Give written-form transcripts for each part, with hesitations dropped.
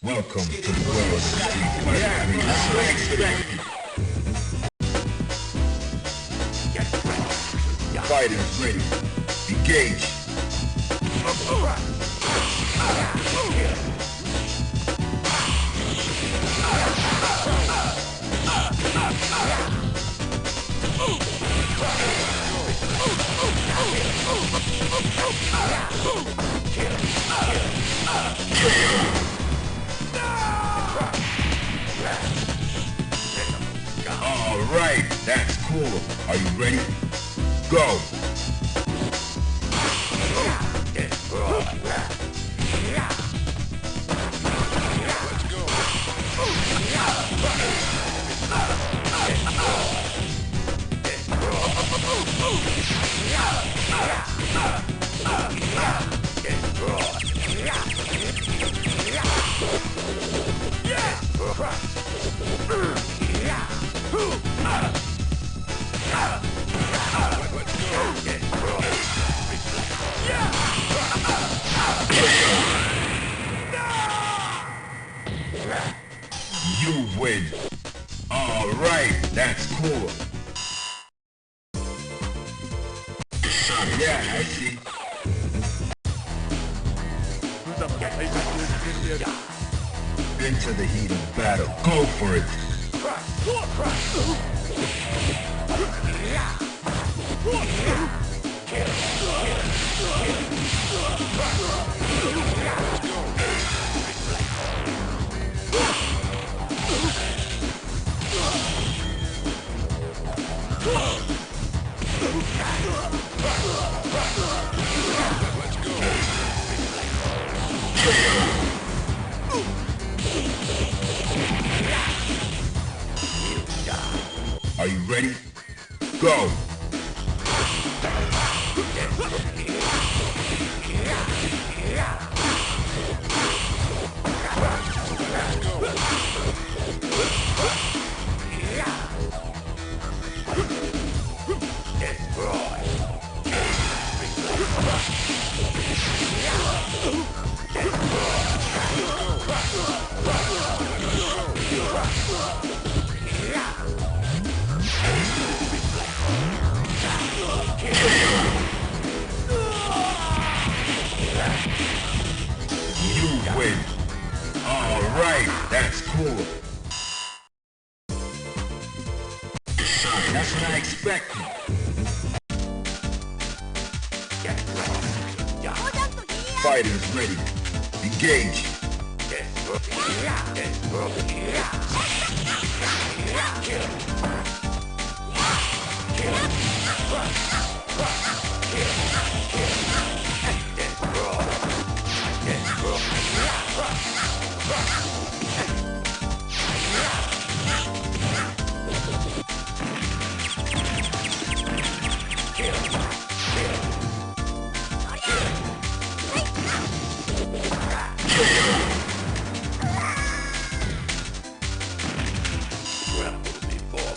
Welcome to the world of Street Fighter. Yeah, that's what I expected. Fighters ready. Engage. Alright, that's cool. Are you ready? Go! You win. Alright, that's cool. Yeah, I see. Into the heat of battle. Go for it. Are you ready? Go! You win. Alright, that's cool. That's what I expected. Fighters ready. Engage.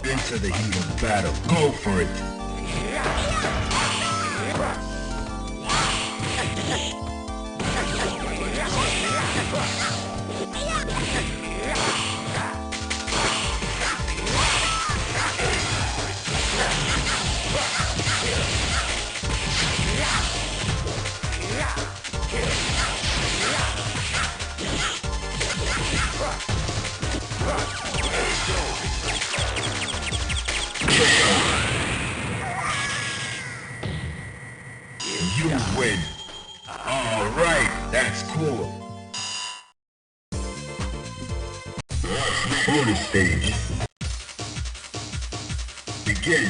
Into the heat of battle. Go for it. You win. Alright, that's cool. Bonus stage. Begin.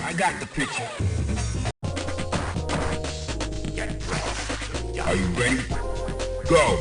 I got the picture. Are you ready? Go!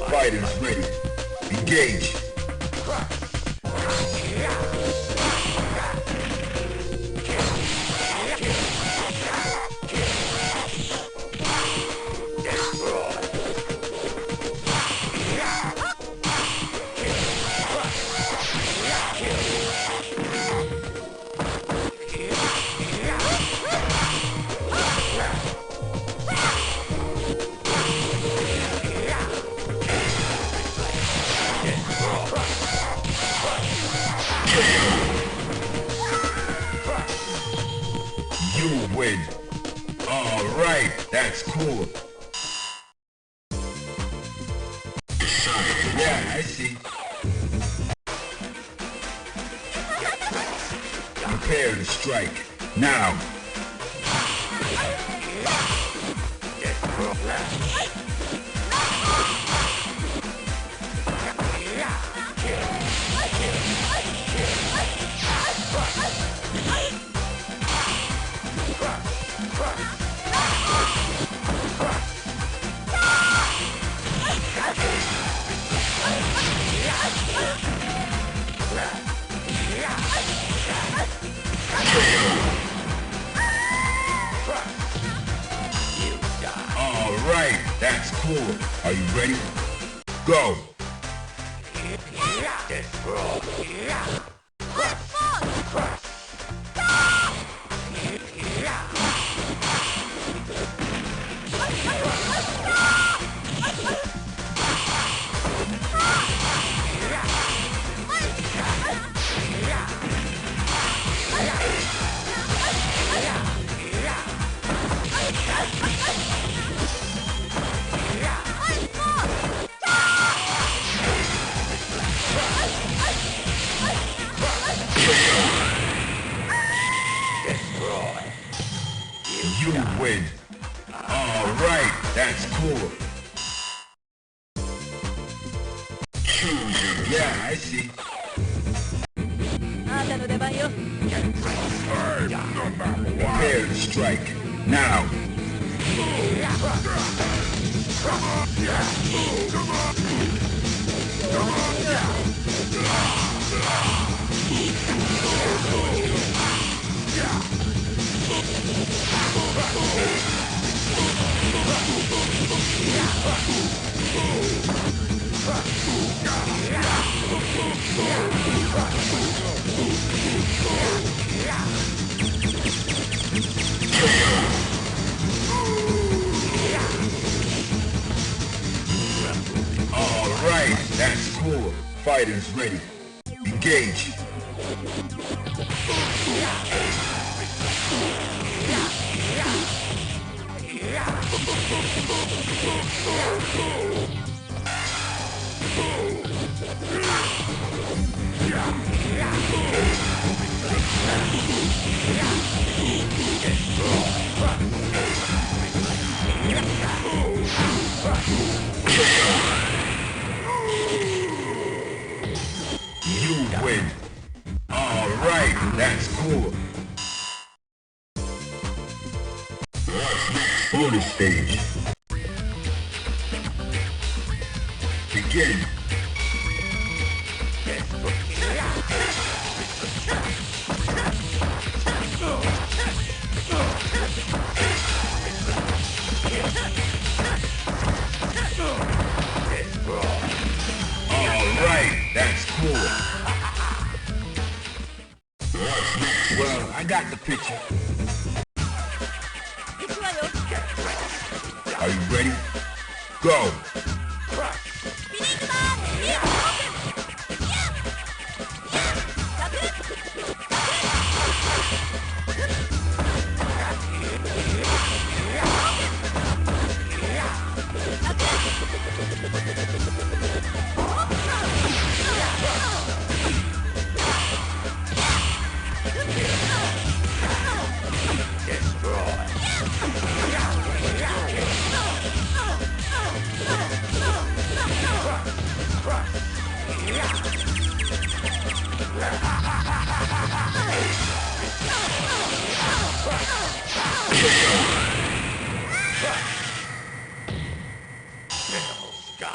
Fighters ready. Engage. You win. All right, that's cool. Yeah, I see. Prepare to strike. Now. All right, that's cool. Are you ready? Go! You win. All right, that's cool. Yeah, I see. Prepare to strike. Now. All right, that's cool. Fighters ready. Engage. You win. All right, that's cool. Bonus stage. Begin. All right, that's cool. Well, I got the picture. Are you ready? Go!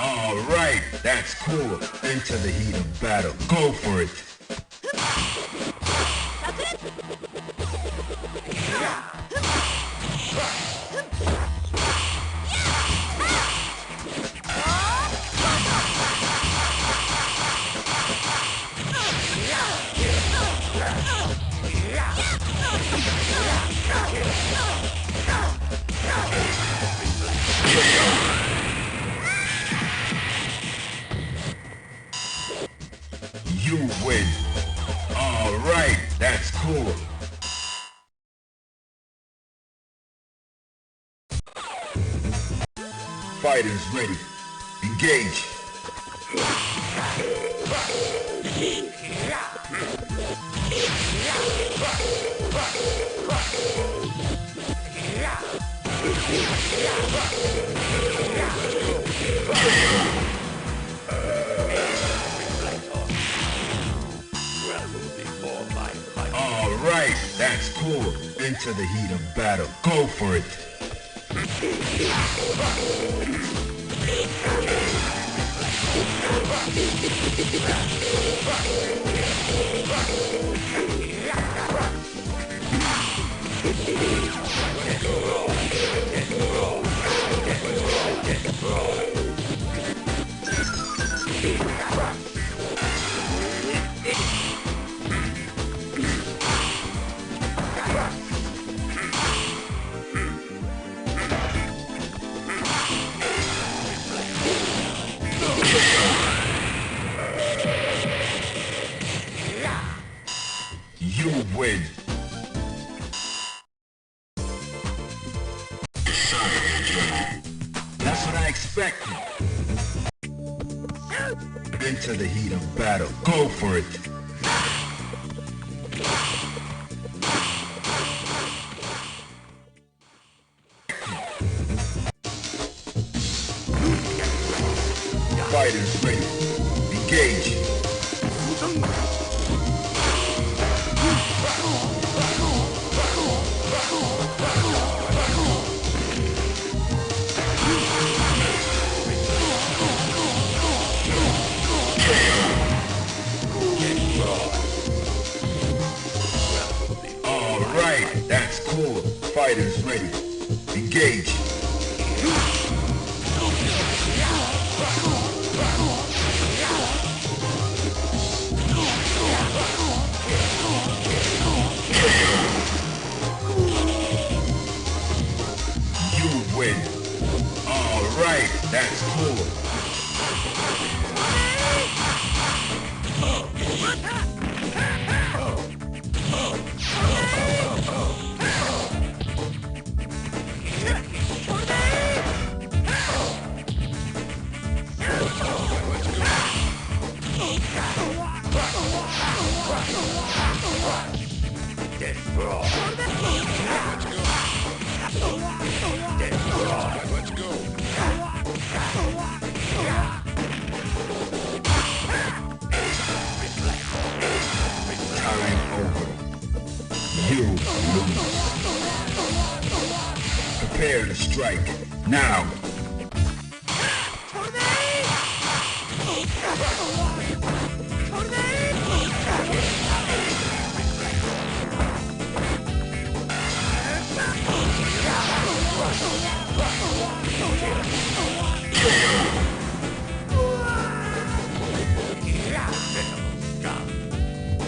All right, that's cool. Into the heat of battle. Go for it. You win. All right, that's cool. Fighters ready. Engage. All right, that's cool. Into the heat of battle. Go for it. You win. That's what I expected. Into the heat of battle. Go for it. Fighters ready. Engage. All right, that's cool. Fighters ready. Engage. You win. All right, that's cool. Let's go. Time over. You lose. Prepare to strike. Now.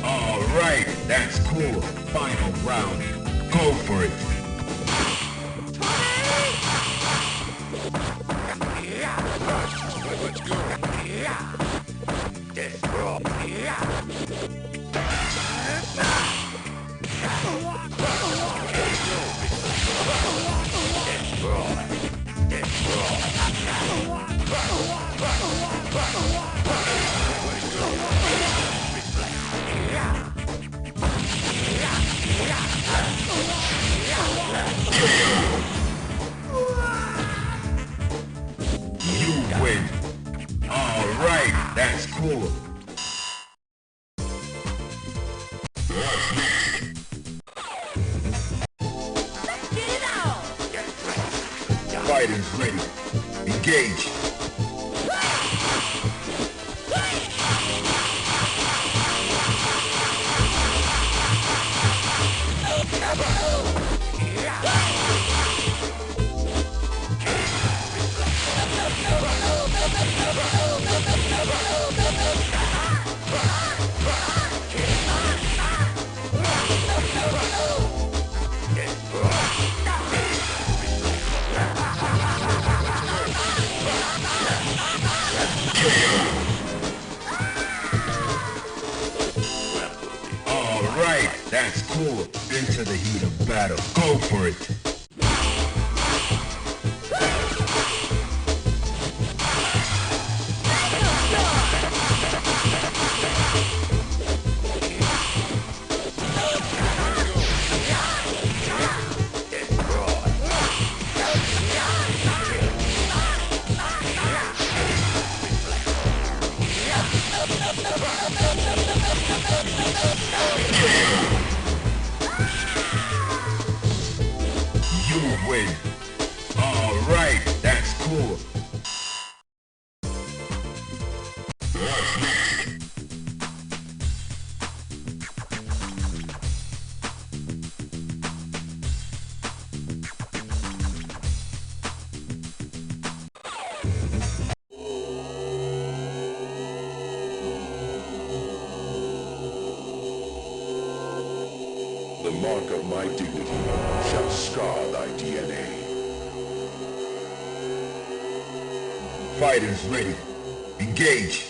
All right, that's cool. Final round. Go for it. cooler. Fighters ready. Engage. Alright, that's cool. Into the heat of battle. Go for it. You win. Alright, that's cool. The mark of my dignity shall scar thy DNA. Fighters ready. Engage.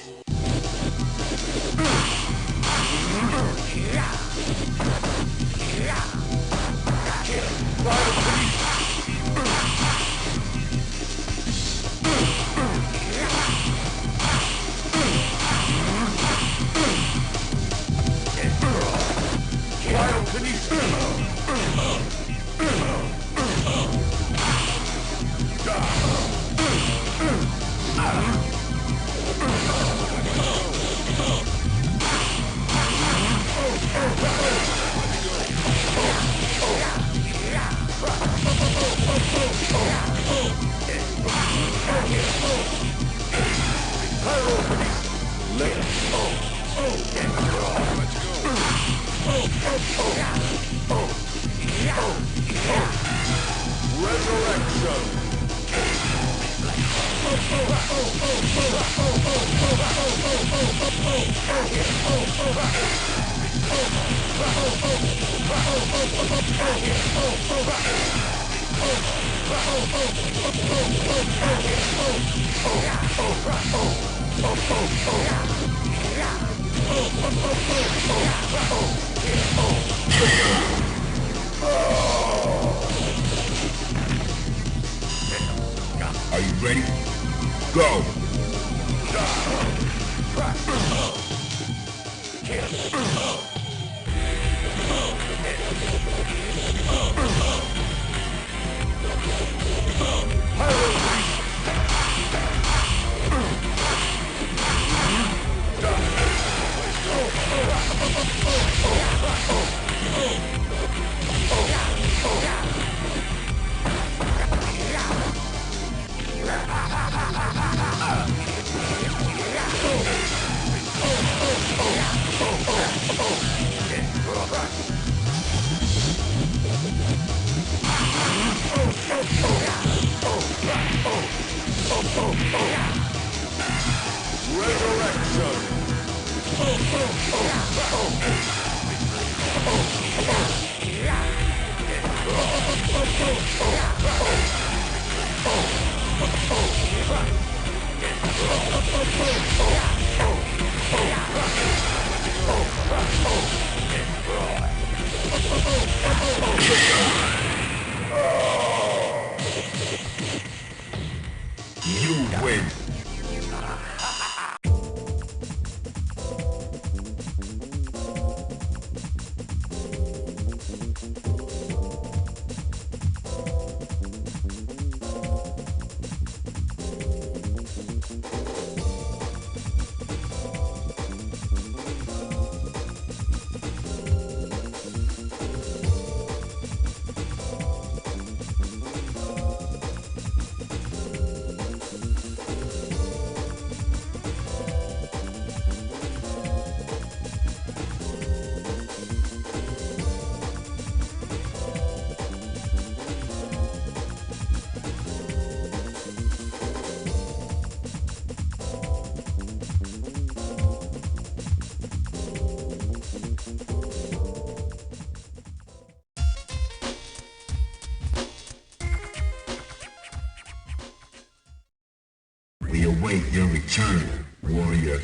Are you ready? Go! You win. await your return, warrior.